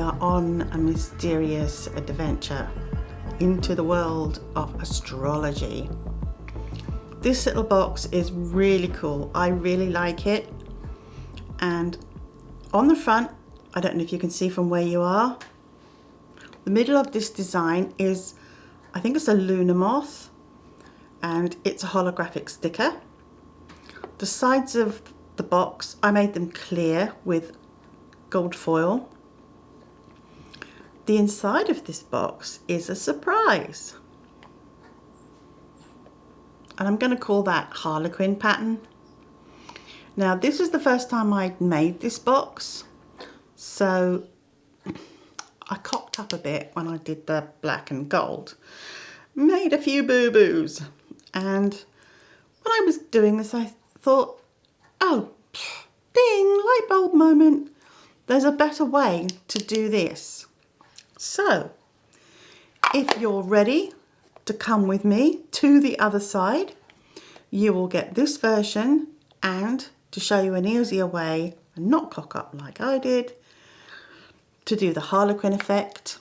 are on a mysterious adventure into the world of astrology. This little box is really cool. I really like it. And on the front, I don't know if you can see from where you are, the middle of this design is, I think it's a lunar moth, and it's a holographic sticker. The sides of the box, I made them clear with gold foil. The inside of this box is a surprise. And I'm going to call that Harlequin pattern. Now this is the first time I'd made this box, so I cocked up a bit when I did the black and gold. Made a few boo-boos, and when I was doing this I thought, oh, ding, light bulb moment. There's a better way to do this. So, if you're ready to come with me to the other side, you will get this version, and to show you an easier way and not cock up like I did, to do the Harlequin effect,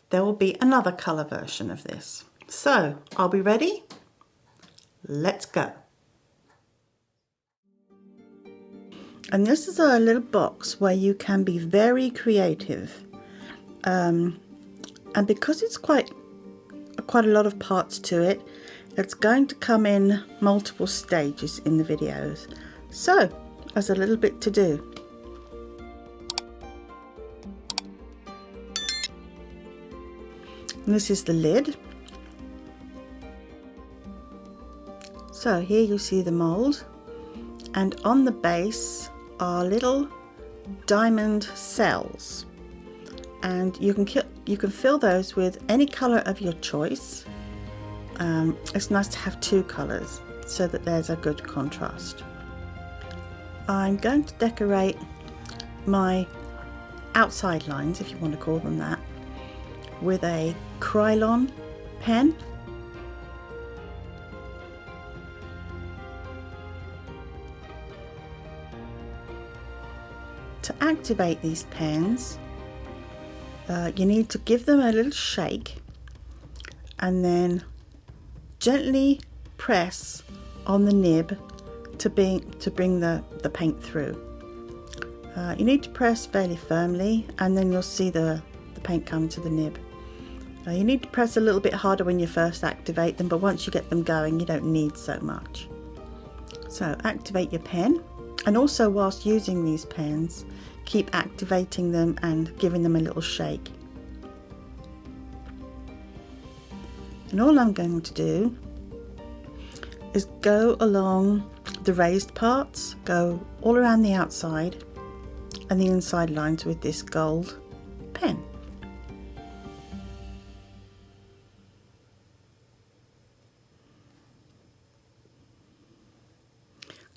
there will be another colour version of this. So, I'll be ready. Let's go. And this is a little box where you can be very creative. And because it's quite a lot of parts to it, it's going to come in multiple stages in the videos. So, there's a little bit to do. And this is the lid. So here you see the mold, and on the base are little diamond cells, and you can fill those with any color of your choice. It's nice to have two colors so that there's a good contrast. I'm going to decorate my outside lines, if you want to call them that, with a Krylon pen. To activate these pens, you need to give them a little shake and then gently press on the nib to bring the paint through. You need to press fairly firmly, and then you'll see the paint come to the nib. You need to press a little bit harder when you first activate them, but once you get them going you don't need so much. So activate your pen, and also whilst using these pens, keep activating them and giving them a little shake. And all I'm going to do is go along the raised parts, go all around the outside and the inside lines with this gold pen.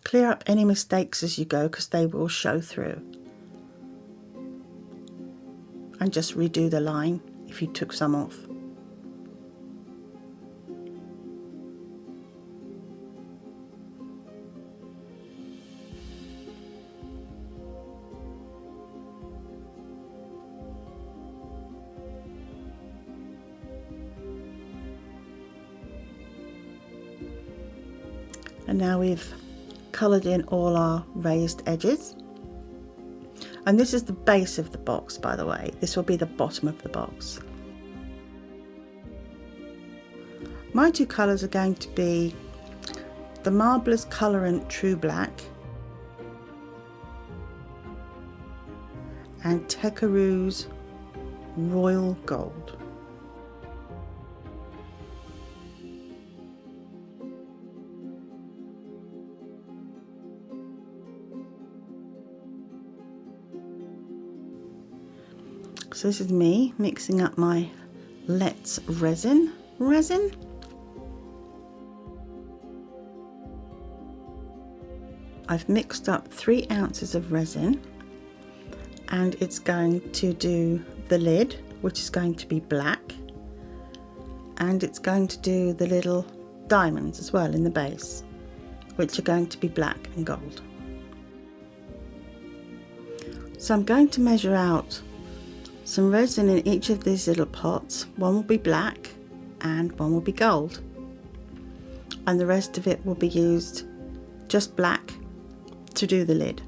Clear up any mistakes as you go, because they will show through. And just redo the line if you took some off. And now we've coloured in all our raised edges. And this is the base of the box, by the way. This will be the bottom of the box. My two colours are going to be the Marblers Colorant True Black and Tekaru's Royal Gold. So this is me mixing up my Let's resin. I've mixed up 3 ounces of resin, and it's going to do the lid, which is going to be black, and it's going to do the little diamonds as well in the base, which are going to be black and gold. So I'm going to measure out some resin in each of these little pots. One will be black and one will be gold, and the rest of it will be used just black to do the lid.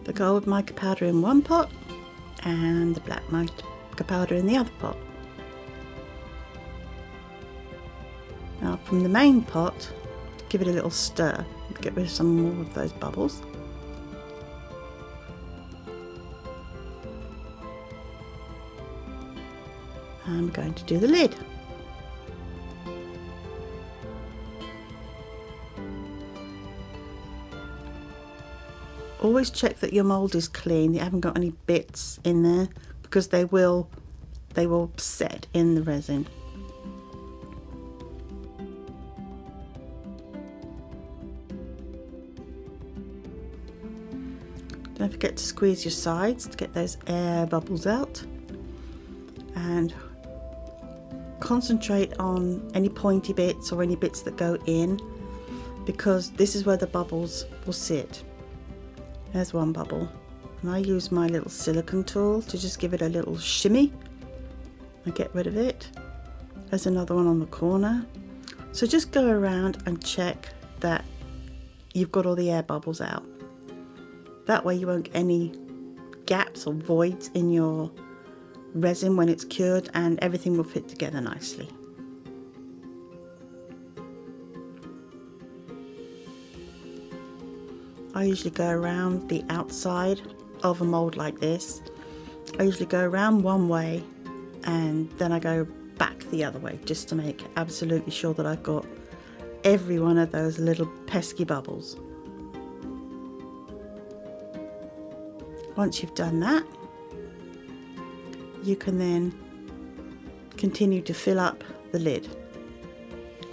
The gold mica powder in one pot and the black mica powder in the other pot. Now from the main pot, give it a little stir, get rid of some more of those bubbles. And we're going to do the lid. Always check that your mould is clean, you haven't got any bits in there, because they will set in the resin. Don't forget to squeeze your sides to get those air bubbles out, and concentrate on any pointy bits or any bits that go in, because this is where the bubbles will sit. There's one bubble, and I use my little silicone tool to just give it a little shimmy and get rid of it. There's another one on the corner. So just go around and check that you've got all the air bubbles out. That way you won't get any gaps or voids in your resin when it's cured, and everything will fit together nicely. I usually go around the outside of a mould like this. I usually go around one way and then I go back the other way, just to make absolutely sure that I've got every one of those little pesky bubbles. Once you've done that, you can then continue to fill up the lid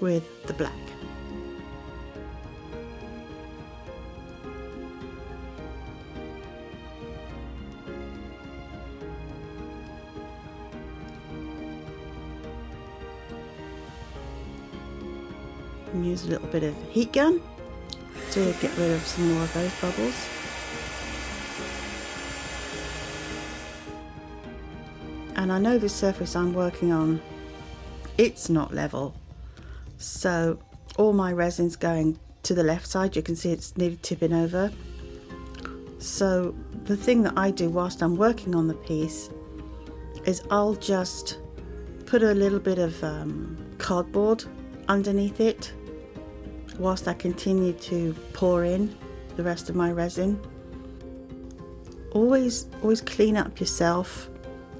with the black. And use a little bit of heat gun to get rid of some more of those bubbles. And I know the surface I'm working on, it's not level, so all my resin's going to the left side. You can see it's nearly tipping over. So the thing that I do whilst I'm working on the piece is I'll just put a little bit of cardboard underneath it whilst I continue to pour in the rest of my resin. Always clean up yourself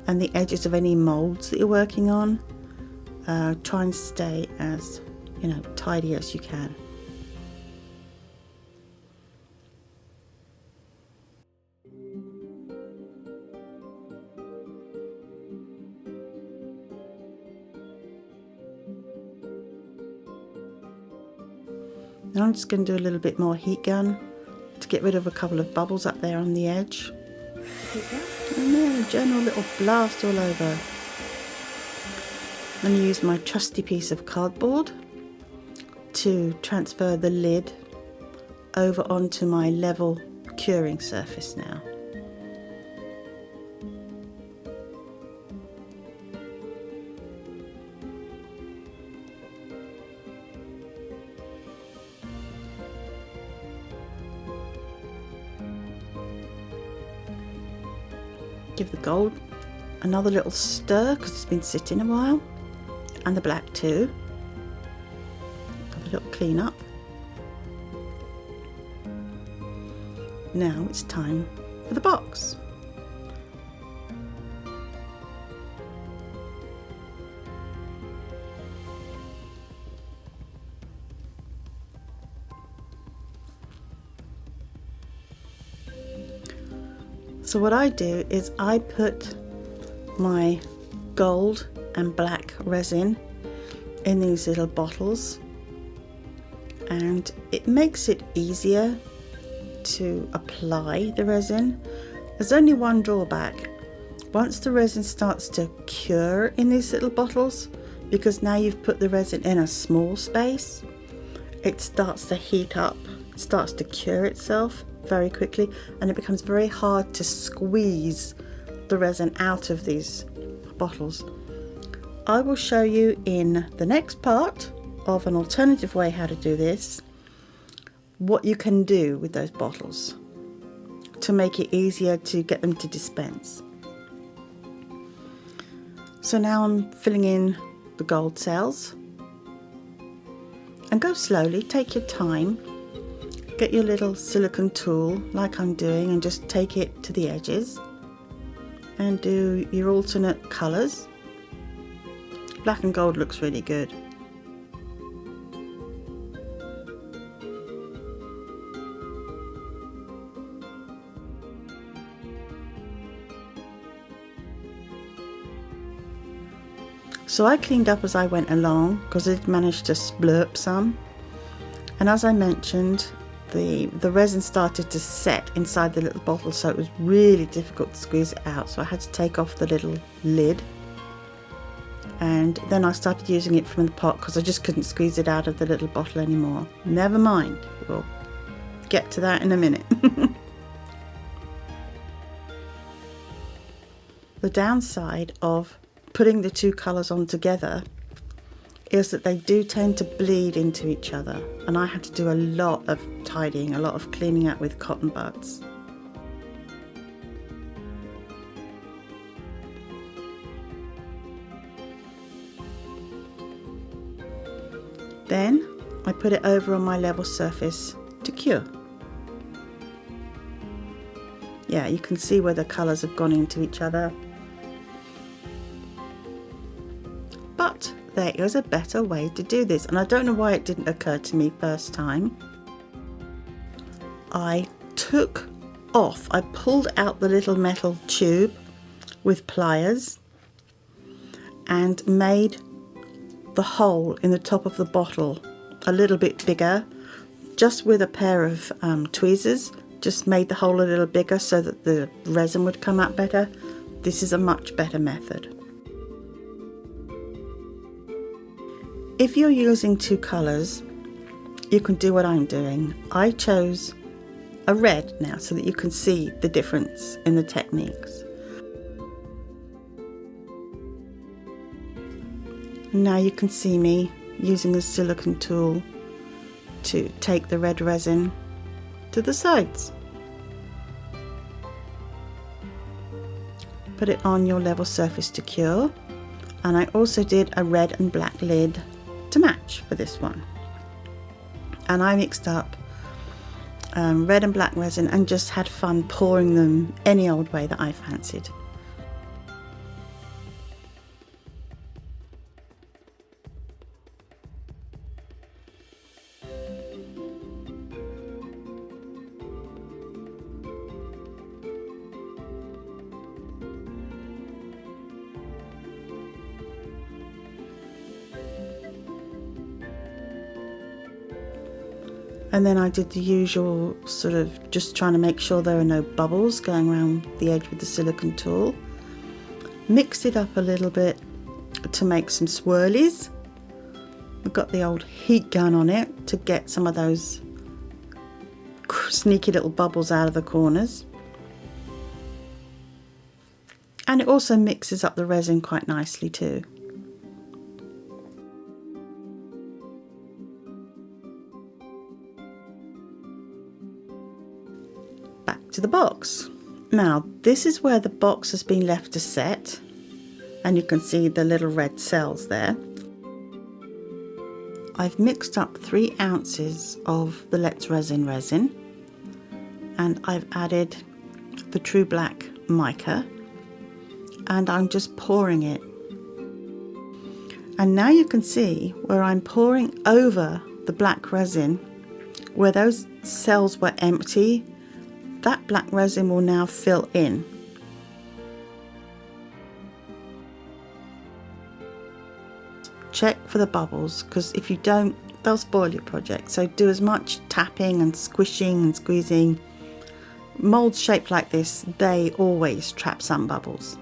and the edges of any molds that you're working on. Try and stay as tidy as you can. Now I'm just going to do a little bit more heat gun to get rid of a couple of bubbles up there on the edge. And then a general little blast all over. I'm going to use my trusty piece of cardboard to transfer the lid over onto my level curing surface now. Give the gold another little stir because it's been sitting a while, and the black too. Have a little clean up. Now it's time for the box. So what I do is I put my gold and black resin in these little bottles, and it makes it easier to apply the resin. There's only one drawback. Once the resin starts to cure in these little bottles, because now you've put the resin in a small space, it starts to heat up, it starts to cure itself very quickly, and it becomes very hard to squeeze the resin out of these bottles. I will show you in the next part of an alternative way how to do this, what you can do with those bottles to make it easier to get them to dispense. So now I'm filling in the gold cells, and go slowly, take your time, get your little silicone tool like I'm doing and just take it to the edges and do your alternate colours. Black and gold looks really good. So I cleaned up as I went along because I did manage to splurp some, and as I mentioned, the resin started to set inside the little bottle, so it was really difficult to squeeze it out, so I had to take off the little lid, and then I started using it from the pot because I just couldn't squeeze it out of the little bottle anymore. Never mind, we'll get to that in a minute. The downside of putting the two colours on together is that they do tend to bleed into each other, and I had to do a lot of tidying, a lot of cleaning up with cotton buds. Then I put it over on my level surface to cure. Yeah, you can see where the colours have gone into each other. But there is a better way to do this, and I don't know why it didn't occur to me first time. I pulled out the little metal tube with pliers and made the hole in the top of the bottle a little bit bigger, just with a pair of tweezers. Just made the hole a little bigger so that the resin would come out better. This is a much better method. If you're using two colours, you can do what I'm doing. I chose a red now so that you can see the difference in the techniques. Now you can see me using the silicone tool to take the red resin to the sides. Put it on your level surface to cure, and I also did a red and black lid to match for this one, and I mixed up red and black resin and just had fun pouring them any old way that I fancied. And then I did the usual sort of just trying to make sure there are no bubbles going around the edge with the silicone tool. Mixed it up a little bit to make some swirlies. I've got the old heat gun on it to get some of those sneaky little bubbles out of the corners. And it also mixes up the resin quite nicely too. To the box. Now this is where the box has been left to set, and you can see the little red cells there. I've mixed up 3 ounces of the Let's Resin resin, and I've added the True Black mica, and I'm just pouring it. And now you can see where I'm pouring over the black resin, where those cells were empty, that black resin will now fill in. Check for the bubbles, because if you don't, they'll spoil your project. So do as much tapping and squishing and squeezing. Molds shaped like this, they always trap some bubbles.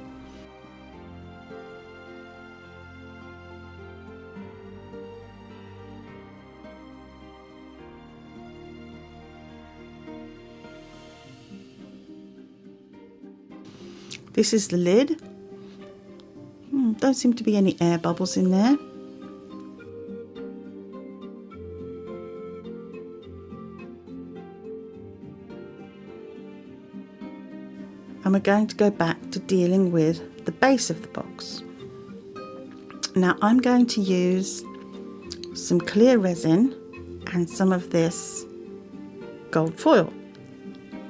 This is the lid. Don't seem to be any air bubbles in there. And we're going to go back to dealing with the base of the box. Now I'm going to use some clear resin and some of this gold foil.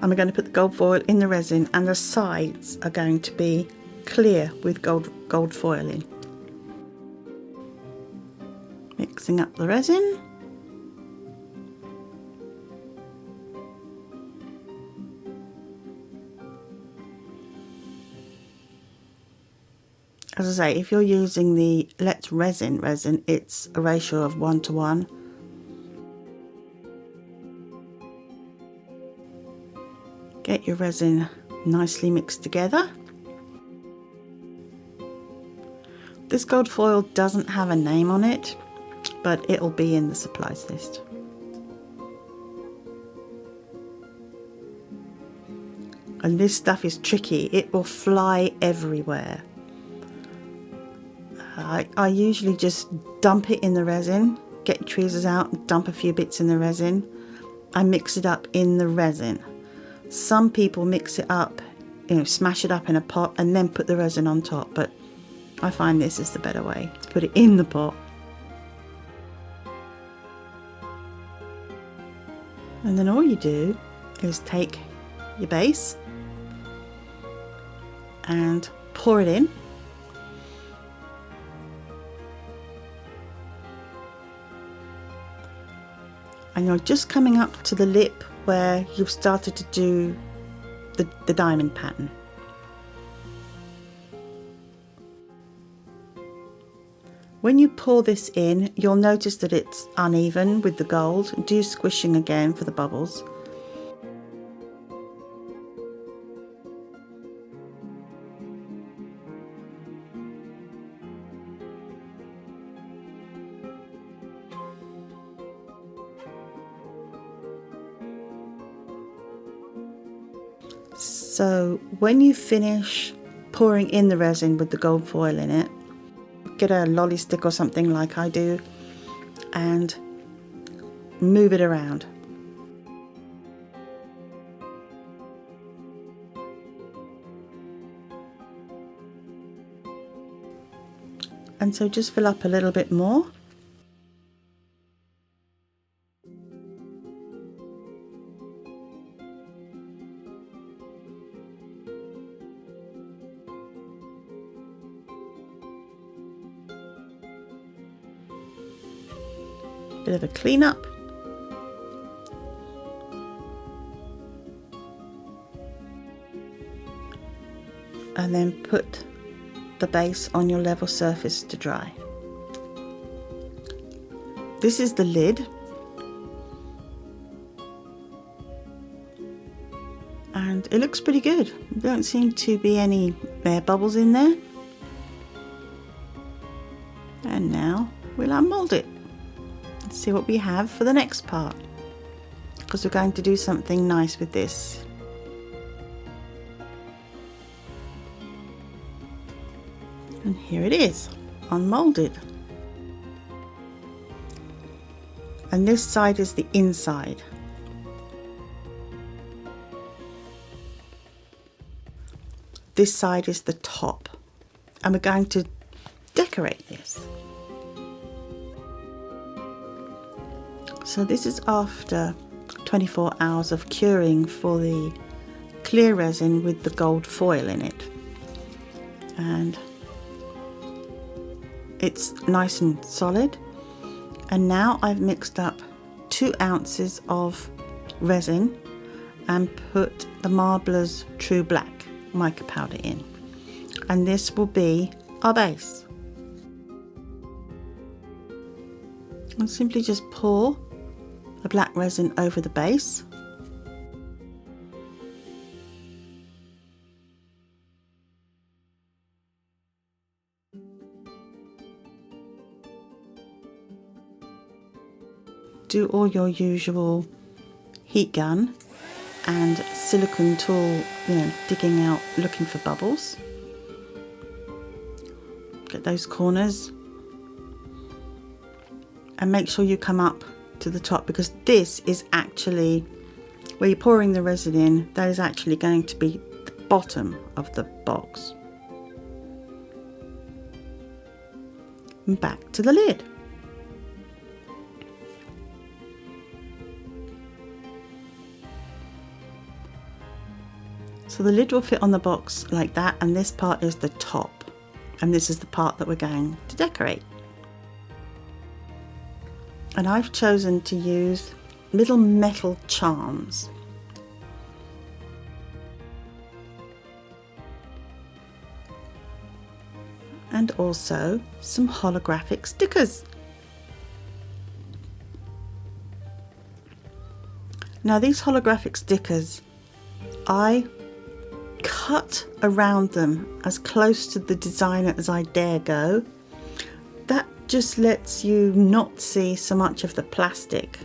And we're going to put the gold foil in the resin, and the sides are going to be clear with gold foil in. Mixing up the resin. As I say, if you're using the Let's Resin, it's a ratio of 1:1. Get your resin nicely mixed together. This gold foil doesn't have a name on it, but it'll be in the supplies list. And this stuff is tricky, it will fly everywhere. I usually just dump it in the resin, get your tweezers out, dump a few bits in the resin. I mix it up in the resin. Some people mix it up, smash it up in a pot and then put the resin on top, but I find this is the better way, to put it in the pot. And then all you do is take your base and pour it in. And you're just coming up to the lip where you've started to do the diamond pattern. When you pour this in, you'll notice that it's uneven with the gold. Do squishing again for the bubbles. So when you finish pouring in the resin with the gold foil in it, get a lolly stick or something like I do and move it around. And so just fill up a little bit more. Bit of a clean up. And then put the base on your level surface to dry. This is the lid. And it looks pretty good. There don't seem to be any air bubbles in there. And now we'll unmold it. Let's see what we have for the next part, because we're going to do something nice with this. And here it is, unmolded. And this side is the inside. This side is the top. And we're going to decorate this. So this is after 24 hours of curing for the clear resin with the gold foil in it. And it's nice and solid. And now I've mixed up 2 ounces of resin and put the Marbler's True Black mica powder in, and this will be our base. And simply just pour the black resin over the base. Do all your usual heat gun and silicone tool, digging out, looking for bubbles. Get those corners. And make sure you come up to the top, because this is actually, where you're pouring the resin in, that is actually going to be the bottom of the box. And back to the lid. So the lid will fit on the box like that, and this part is the top, and this is the part that we're going to decorate. And I've chosen to use little metal charms. And also some holographic stickers. Now these holographic stickers, I cut around them as close to the designer as I dare go. That just lets you not see so much of the plastic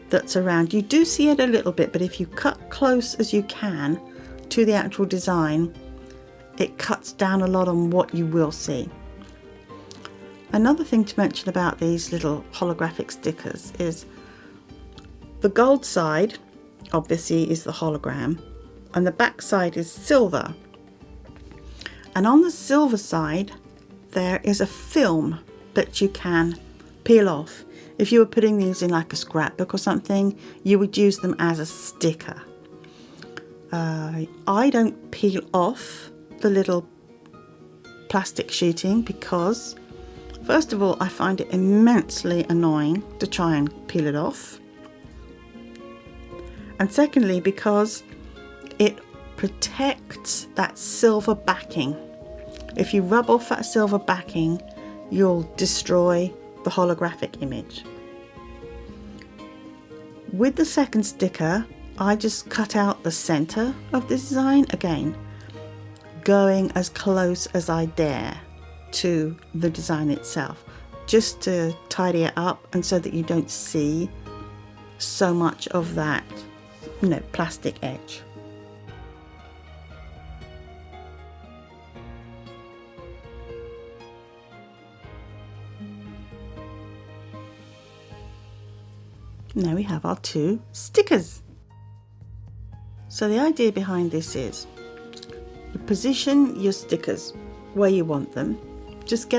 that's around. You do see it a little bit, but if you cut close as you can to the actual design, it cuts down a lot on what you will see. Another thing to mention about these little holographic stickers is the gold side obviously is the hologram, and the back side is silver. And on the silver side there is a film that you can peel off. If you were putting these in like a scrapbook or something, you would use them as a sticker. I don't peel off the little plastic sheeting because, first of all, I find it immensely annoying to try and peel it off. And secondly, because it protects that silver backing. If you rub off that silver backing, you'll destroy the holographic image. With the second sticker, I just cut out the center of the design, again going as close as I dare to the design itself, just to tidy it up and so that you don't see so much of that, plastic edge. Now we have our two stickers. So the idea behind this is you position your stickers where you want them. Just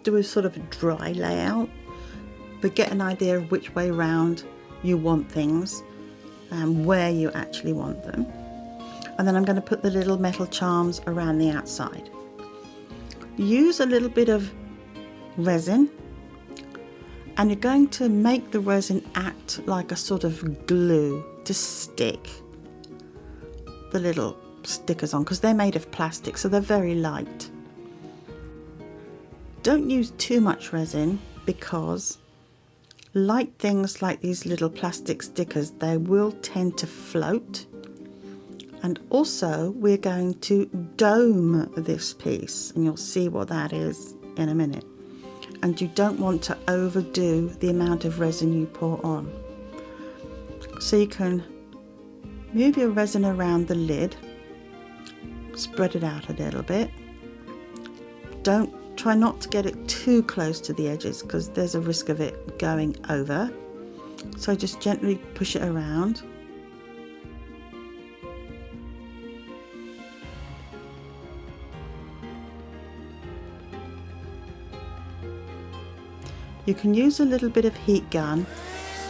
do a sort of a dry layout, but get an idea of which way round you want things and where you actually want them. And then I'm going to put the little metal charms around the outside. Use a little bit of resin, and you're going to make the resin act like a sort of glue to stick the little stickers on, because they're made of plastic, so they're very light. Don't use too much resin, because light things like these little plastic stickers, they will tend to float. And also we're going to dome this piece, and you'll see what that is in a minute. And you don't want to overdo the amount of resin you pour on. So you can move your resin around the lid, spread it out a little bit. Try not to get it too close to the edges, because there's a risk of it going over. So just gently push it around. You can use a little bit of heat gun.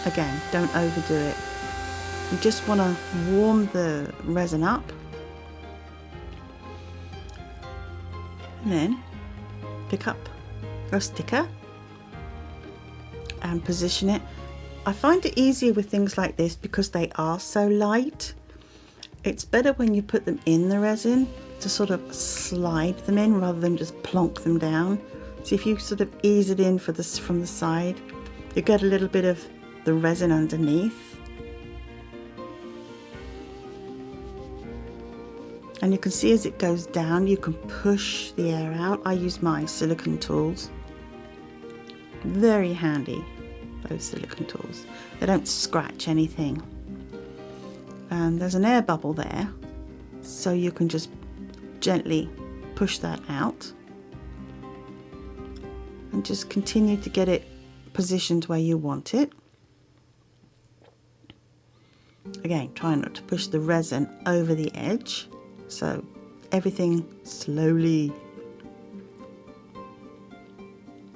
Again, don't overdo it. You just want to warm the resin up. And then pick up your sticker and position it. I find it easier with things like this because they are so light. It's better when you put them in the resin to sort of slide them in rather than just plonk them down. So if you sort of ease it in from the side, you get a little bit of the resin underneath. And you can see as it goes down, you can push the air out. I use my silicone tools. Very handy, those silicone tools. They don't scratch anything. And there's an air bubble there, so you can just gently push that out and just continue to get it positioned where you want it. Again, try not to push the resin over the edge, so everything slowly.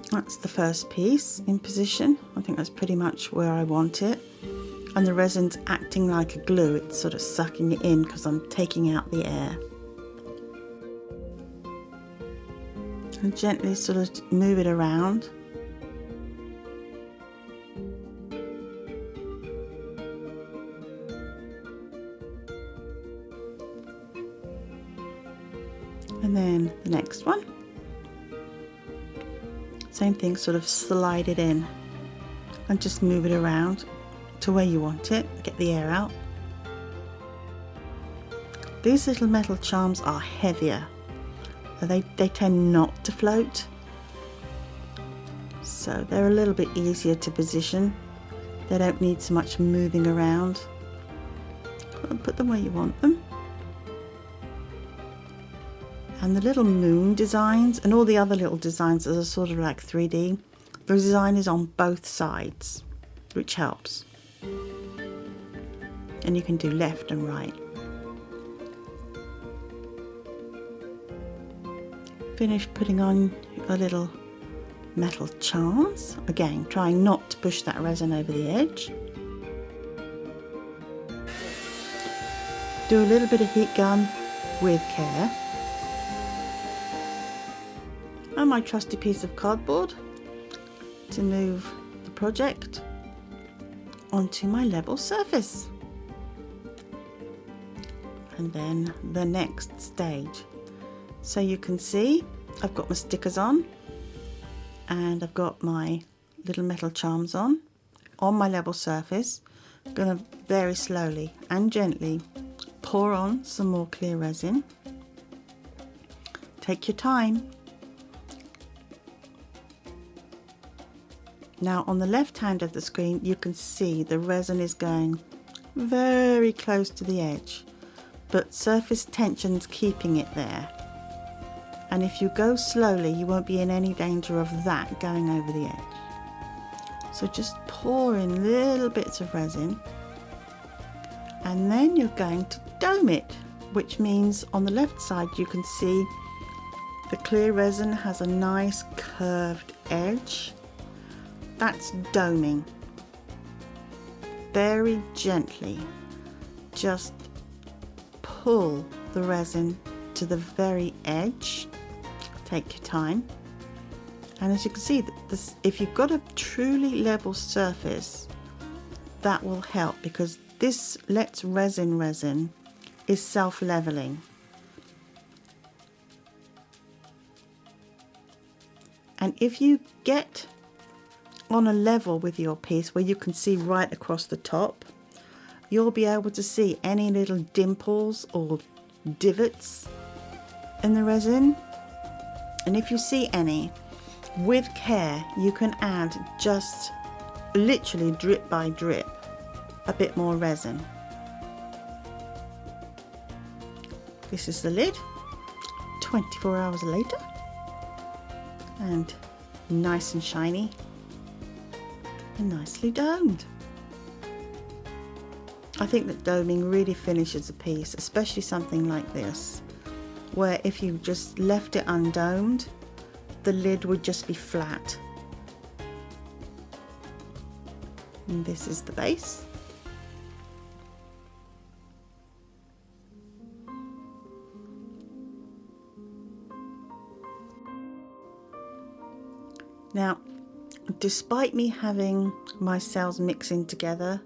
That's the first piece in position. I think that's pretty much where I want it. And the resin's acting like a glue. It's sort of sucking it in because I'm taking out the air. And gently sort of move it around. And then the next one. Same thing, sort of slide it in and just move it around to where you want it. Get the air out. These little metal charms are heavier. They tend not to float. So they're a little bit easier to position. They don't need so much moving around. Put them where you want them. And the little moon designs and all the other little designs that are sort of like 3D, the design is on both sides, which helps. And you can do left and right. Finish putting on your little metal charms. Again, trying not to push that resin over the edge. Do a little bit of heat gun with care. And my trusty piece of cardboard to move the project onto my level surface. And then the next stage. So you can see I've got my stickers on and I've got my little metal charms on my level surface. I'm going to very slowly and gently pour on some more clear resin. Take your time. Now on the left hand of the screen you can see the resin is going very close to the edge, but surface tension's keeping it there. And if you go slowly you won't be in any danger of that going over the edge. So just pour in little bits of resin and then you're going to dome it, which means on the left side you can see the clear resin has a nice curved edge. That's doming. Very gently, just pull the resin to the very edge. Take your time. And as you can see, if you've got a truly level surface, that will help because this Let's Resin is self-leveling. And if you get on a level with your piece where you can see right across the top, you'll be able to see any little dimples or divots in the resin. And if you see any, with care you can add just literally drip by drip a bit more resin. This is the lid 24 hours later and nice and shiny and nicely domed. I think that doming really finishes a piece, especially something like this, where if you just left it undomed, the lid would just be flat. And this is the base. Now, despite me having my cells mixing together,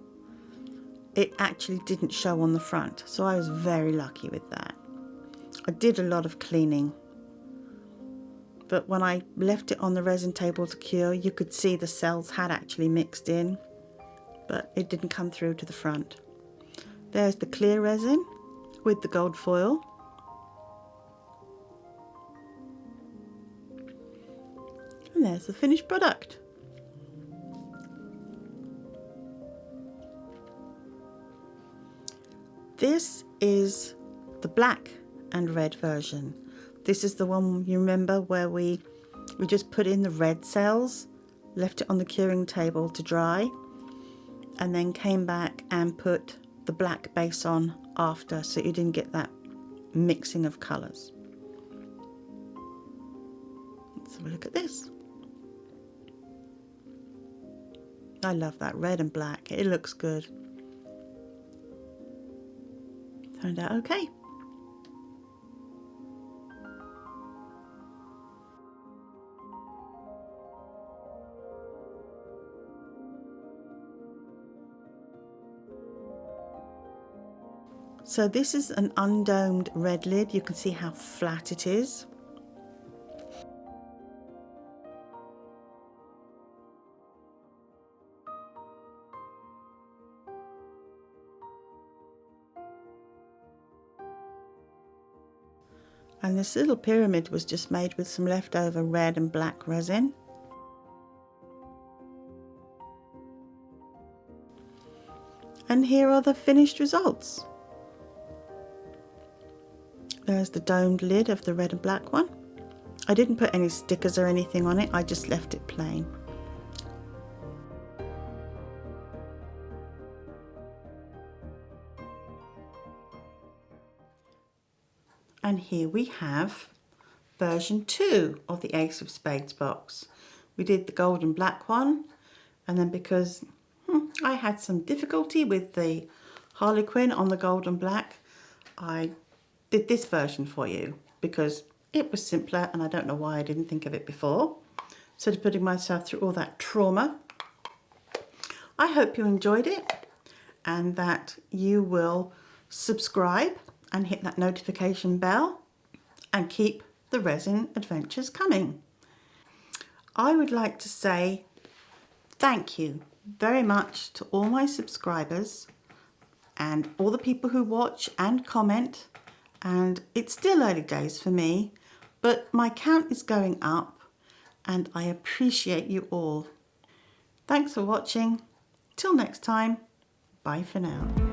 it actually didn't show on the front. So I was very lucky with that. I did a lot of cleaning, but when I left it on the resin table to cure, you could see the cells had actually mixed in, but it didn't come through to the front. There's the clear resin with the gold foil. And there's the finished product. This is the black and red version. This is the one, you remember, where we just put in the red cells, left it on the curing table to dry, and then came back and put the black base on after, so you didn't get that mixing of colours. Let's have a look at this. I love that red and black. It looks good. Turned out okay. So this is an undomed red lid. You can see how flat it is. And this little pyramid was just made with some leftover red and black resin. And here are the finished results. There's the domed lid of the red and black one. I didn't put any stickers or anything on it, I just left it plain. And here we have version 2 of the Ace of Spades box. We did the gold and black one, and then because I had some difficulty with the Harlequin on the gold and black, I did this version for you because it was simpler, and I don't know why I didn't think of it before. So putting myself through all that trauma. I hope you enjoyed it and that you will subscribe and hit that notification bell and keep the resin adventures coming. I would like to say thank you very much to all my subscribers and all the people who watch and comment. And it's still early days for me, but my count is going up and I appreciate you all. Thanks for watching. Till next time, bye for now.